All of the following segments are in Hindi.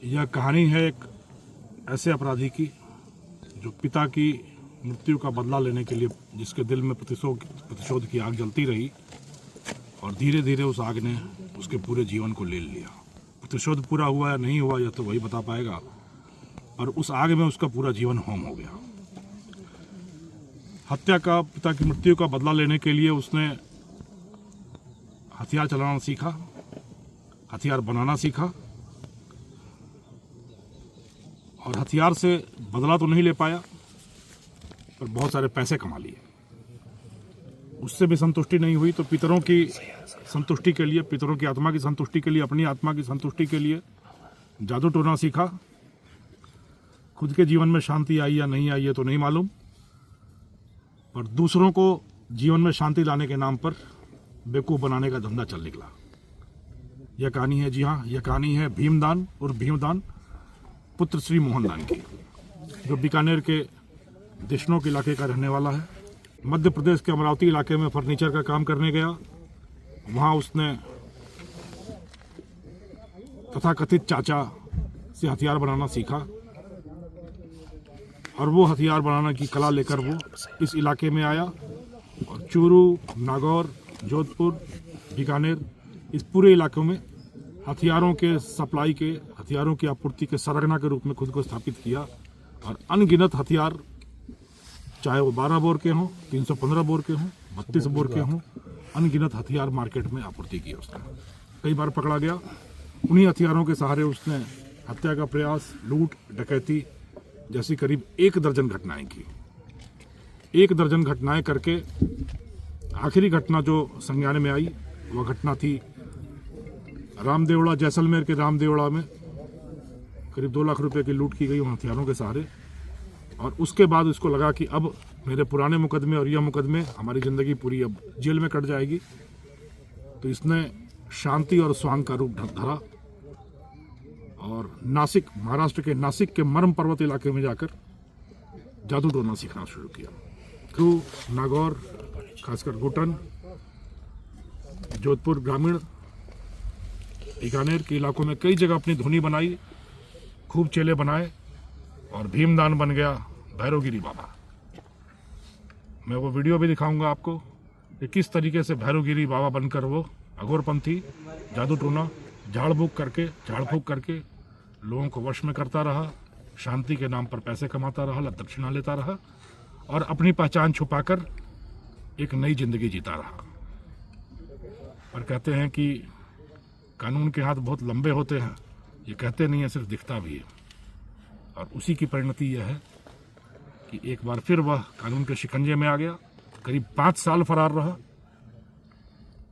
यह कहानी है एक ऐसे अपराधी की जो पिता की मृत्यु का बदला लेने के लिए, जिसके दिल में प्रतिशोध की आग जलती रही और धीरे धीरे उस आग ने उसके पूरे जीवन को ले लिया। प्रतिशोध पूरा हुआ या नहीं हुआ यह तो वही बता पाएगा, और उस आग में उसका पूरा जीवन होम हो गया। हत्या का, पिता की मृत्यु का बदला लेने के लिए उसने हथियार चलाना सीखा, हथियार बनाना सीखा, और हथियार से बदला तो नहीं ले पाया पर बहुत सारे पैसे कमा लिए। उससे भी संतुष्टि नहीं हुई तो पितरों की संतुष्टि के लिए, पितरों की आत्मा की संतुष्टि के लिए, अपनी आत्मा की संतुष्टि के लिए जादू टोना सीखा। खुद के जीवन में शांति आई या नहीं आई ये तो नहीं मालूम, पर दूसरों को जीवन में शांति लाने के नाम पर बेवकूफ़ बनाने का धंधा चल निकला। यह कहानी है, जी हाँ, यह कहानी है भीमदान और भीमदान पुत्र श्री मोहनदान की, जो बीकानेर के देशनोक इलाके का रहने वाला है। मध्य प्रदेश के अमरावती इलाके में फर्नीचर का काम करने गया। वहाँ उसने तथाकथित चाचा से हथियार बनाना सीखा और वो हथियार बनाने की कला लेकर वो इस इलाके में आया और चूरू, नागौर, जोधपुर, बीकानेर, इस पूरे इलाकों में हथियारों के सप्लाई के, हथियारों की आपूर्ति के सरगना के रूप में खुद को स्थापित किया और अनगिनत हथियार, चाहे वो 12 बोर के हों, 315 बोर के हों, 32 बोर के हों, अनगिनत हथियार मार्केट में आपूर्ति की उसने। कई बार पकड़ा गया। उन्हीं हथियारों के सहारे उसने हत्या का प्रयास, लूट, डकैती जैसी करीब 1 दर्जन घटनाएं की। 1 दर्जन घटनाएं करके आखिरी घटना जो संज्ञान में आई वह घटना थी रामदेवड़ा, जैसलमेर के रामदेवड़ा में करीब 2 लाख रुपए की लूट की गई उन हथियारों के सहारे। और उसके बाद उसको लगा कि अब मेरे पुराने मुकदमे और यह मुकदमे, हमारी ज़िंदगी पूरी अब जेल में कट जाएगी। तो इसने शांति और स्वांग का रूप धरा और नासिक, महाराष्ट्र के नासिक के मरम पर्वत इलाके में जाकर जादू टोना सीखना शुरू किया। क्रू, नागौर, खासकर गुटन, जोधपुर ग्रामीण, बीकानेर के इलाकों में कई जगह अपनी धुनी बनाई, खूब चेले बनाए और भीमदान बन गया भैरवगिरी बाबा। मैं वो वीडियो भी दिखाऊंगा आपको कि किस तरीके से भैरवगिरी बाबा बनकर वो अघोरपंथी जादू टोना झाड़ फूक करके लोगों को वश में करता रहा, शांति के नाम पर पैसे कमाता रहा, दक्षिणा लेता रहा और अपनी पहचान छुपाकर एक नई जिंदगी जीता रहा। पर कहते हैं कि कानून के हाथ बहुत लंबे होते हैं, ये कहते नहीं है, सिर्फ दिखता भी है। और उसी की परिणति यह है कि एक बार फिर वह कानून के शिकंजे में आ गया। करीब 5 साल फरार रहा।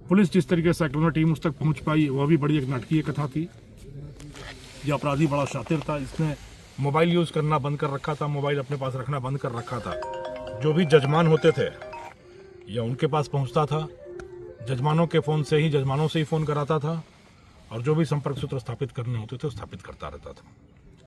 पुलिस जिस तरीके से एक्लोना टीम उस तक पहुंच पाई वह भी बड़ी एक नाटकीय कथा थी। यह अपराधी बड़ा शातिर था। इसने मोबाइल यूज़ करना बंद कर रखा था, मोबाइल अपने पास रखना बंद कर रखा था। जो भी जजमान होते थे यह उनके पास पहुंचता था, जजमानों के जजमानों से ही फ़ोन कराता था और जो भी संपर्क सूत्र स्थापित करने होते थे स्थापित करता रहता था।